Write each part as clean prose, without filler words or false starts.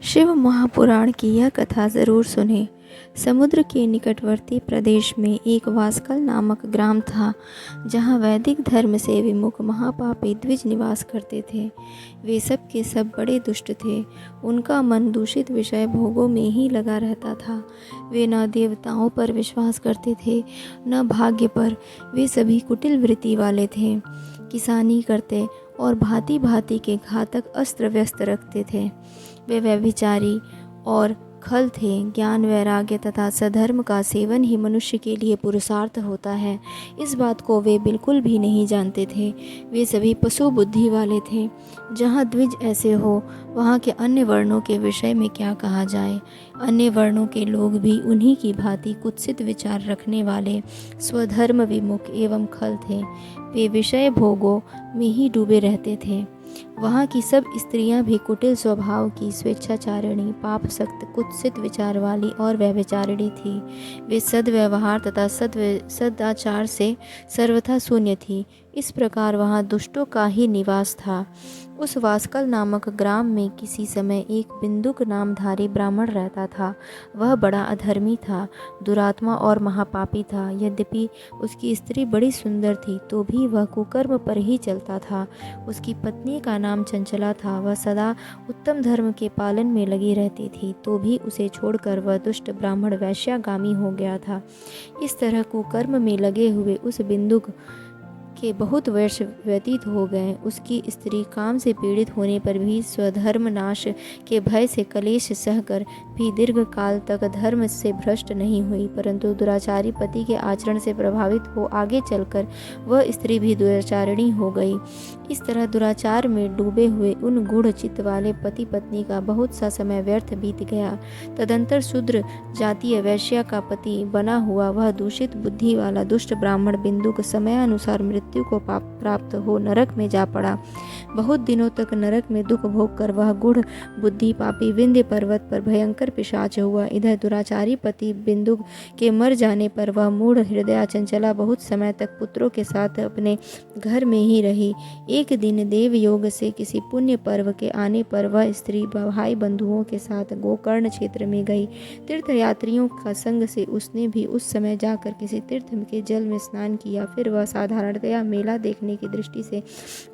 शिव महापुराण की यह कथा ज़रूर सुने। समुद्र के निकटवर्ती प्रदेश में एक वास्कल नामक ग्राम था, जहाँ वैदिक धर्म से विमुख महापापी द्विज निवास करते थे। वे सब के सब बड़े दुष्ट थे। उनका मन दूषित विषय भोगों में ही लगा रहता था। वे न देवताओं पर विश्वास करते थे, न भाग्य पर। वे सभी कुटिल वृत्ति वाले थे। किसानी करते और भांति भांति के घातक अस्त्र व्यस्त रखते थे। वे व्यभिचारी और खल थे। ज्ञान, वैराग्य तथा सधर्म का सेवन ही मनुष्य के लिए पुरुषार्थ होता है, इस बात को वे बिल्कुल भी नहीं जानते थे। वे सभी पशु बुद्धि वाले थे। जहाँ द्विज ऐसे हो, वहाँ के अन्य वर्णों के विषय में क्या कहा जाए। अन्य वर्णों के लोग भी उन्हीं की भांति कुत्सित विचार रखने वाले, स्वधर्म विमुख एवं खल थे। वे विषय भोगों में ही डूबे रहते थे। वहाँ की सब स्त्रियां भी कुटिल स्वभाव की, स्वेच्छाचारिणी, पाप सक्त, कुत्सित विचार वाली और व्यभिचारिणी थी। वे सद्व्यवहार तथा सदाचार से सर्वथा शून्य थी। इस प्रकार वहाँ दुष्टों का ही निवास था। उस वास्कल नामक ग्राम में किसी समय एक बिंदुक नामधारी ब्राह्मण रहता था। वह बड़ा अधर्मी था, दुरात्मा और महापापी था। यद्यपि उसकी स्त्री बड़ी सुंदर थी, तो भी वह कुकर्म पर ही चलता था। उसकी पत्नी का नाम चंचला था। वह सदा उत्तम धर्म के पालन में लगी रहती थी, तो भी उसे छोड़कर वह दुष्ट ब्राह्मण वैश्यागामी हो गया था। इस तरह कुकर्म में लगे हुए उस बिंदुक के बहुत वर्ष व्यतीत हो गए। उसकी स्त्री काम से पीड़ित होने पर भी स्वधर्म नाश के भय से कलेश सहकर भी दीर्घ काल तक धर्म से भ्रष्ट नहीं हुई, परंतु दुराचारी पति के आचरण से प्रभावित हो आगे चलकर वह स्त्री भी दुराचारिणी हो गई। इस तरह दुराचार में डूबे हुए उन गूढ़ चित्त वाले पति पत्नी का बहुत सा समय व्यर्थ बीत गया। तदंतर शूद्र जातीय वैश्या का पति बना हुआ वह दूषित बुद्धि वाला दुष्ट ब्राह्मण बिंदुक समयानुसार मृत्यु को प्राप्त हो नरक में जा पड़ा। बहुत दिनों तक नरक में दुख भोग कर वह गूढ़ बुद्धि पापी विंध्य पर्वत पर भयंकर पिशाच हुआ। इधर दुराचारी पति बिंदुक के मर जाने पर वह मूढ़ हृदया चंचला बहुत समय तक पुत्रों के साथ अपने घर में ही रही। एक दिन देव योग से किसी पुण्य पर्व के आने पर वह स्त्री भाई बंधुओं के साथ गोकर्ण क्षेत्र में गई। तीर्थ यात्रियों का संग से उसने भी उस समय जाकर किसी तीर्थ के जल में स्नान किया। फिर वह साधारणतया मेला देखने की दृष्टि से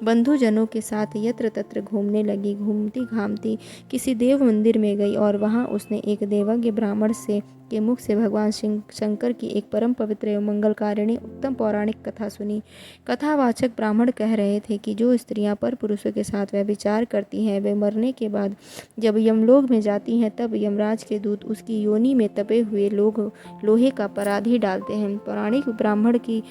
बंधुजनों के साथ यत्र तत्र घूमने लगी। घूमती घामती किसी देव मंदिर में गई और वहां उसने एक देवज्ञ ब्राह्मण से के मुख से भगवान शंकर की एक परम पवित्र एवं मंगलकारिणी उत्तम पौराणिक कथा सुनी। कथावाचक ब्राह्मण कह रहे थे कि जो स्त्रियां पर पुरुषों के साथ व्यभिचार करती हैं, वे मरने के बाद जब यमलोक में जाती हैं, तब यमराज के दूत उसकी योनि में तपे हुए लोहे का पराधी डालते हैं। पौराणिक ब्राह्मण की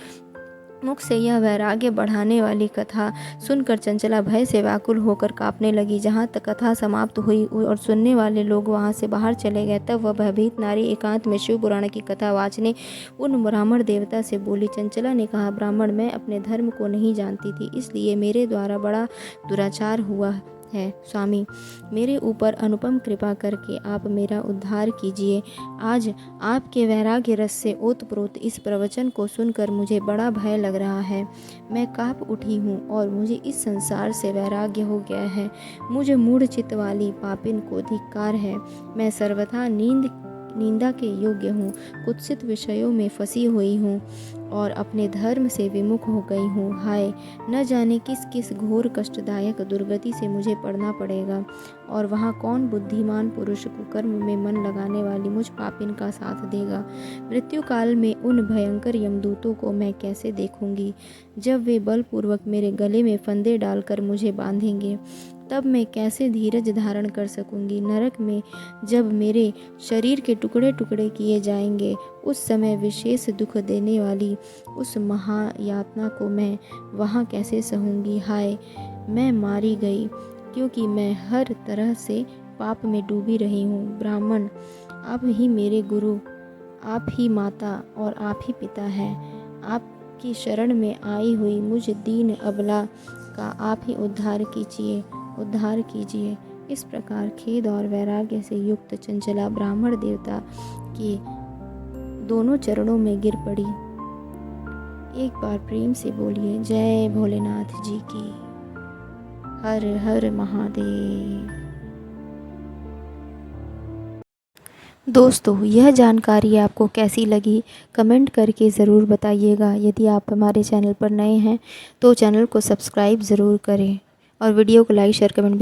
मुख से यह वैराग्य बढ़ाने वाली कथा सुनकर चंचला भय से व्याकुल होकर कांपने लगी। जहाँ तक कथा समाप्त हुई और सुनने वाले लोग वहाँ से बाहर चले गए, तब वह भयभीत नारी एकांत में शिव पुराण की कथा वाचने उन ब्राह्मण देवता से बोली। चंचला ने कहा, ब्राह्मण, मैं अपने धर्म को नहीं जानती थी, इसलिए मेरे द्वारा बड़ा दुराचार हुआ है। स्वामी, मेरे ऊपर अनुपम कृपा करके आप मेरा उद्धार कीजिए। आज आपके वैराग्य रस से ओतप्रोत इस प्रवचन को सुनकर मुझे बड़ा भय लग रहा है। मैं काँप उठी हूँ और मुझे इस संसार से वैराग्य हो गया है। मुझे मूढ़ चित्त वाली पापिन को धिक्कार है। मैं सर्वथा निंदा के योग्य हूँ, कुत्सित विषयों में फंसी हुई हूँ और अपने धर्म से विमुख हो गई हूँ। हाय, न जाने किस किस घोर कष्टदायक दुर्गति से मुझे पड़ना पड़ेगा, और वहाँ कौन बुद्धिमान पुरुष कुकर्म में मन लगाने वाली मुझ पापिन का साथ देगा। मृत्यु काल में उन भयंकर यमदूतों को मैं कैसे देखूंगी। जब वे बलपूर्वक मेरे गले में फंदे डालकर मुझे बांधेंगे, तब मैं कैसे धीरज धारण कर सकूंगी। नरक में जब मेरे शरीर के टुकड़े टुकड़े किए जाएंगे, उस समय विशेष दुख देने वाली उस महायातना को मैं वहाँ कैसे सहूंगी। हाय, मैं मारी गई, क्योंकि मैं हर तरह से पाप में डूबी रही हूँ। ब्राह्मण, आप ही मेरे गुरु, आप ही माता और आप ही पिता हैं। आपकी शरण में आई हुई मुझ दीन अबला का आप ही उद्धार कीजिए। इस प्रकार खेद और वैराग्य से युक्त चंचला ब्राह्मण देवता के दोनों चरणों में गिर पड़ी। एक बार प्रेम से बोलिए, जय भोलेनाथ जी की। हर हर महादेव। दोस्तों, यह जानकारी आपको कैसी लगी कमेंट करके ज़रूर बताइएगा। यदि आप हमारे चैनल पर नए हैं तो चैनल को सब्सक्राइब ज़रूर करें और वीडियो को लाइक शेयर कमेंट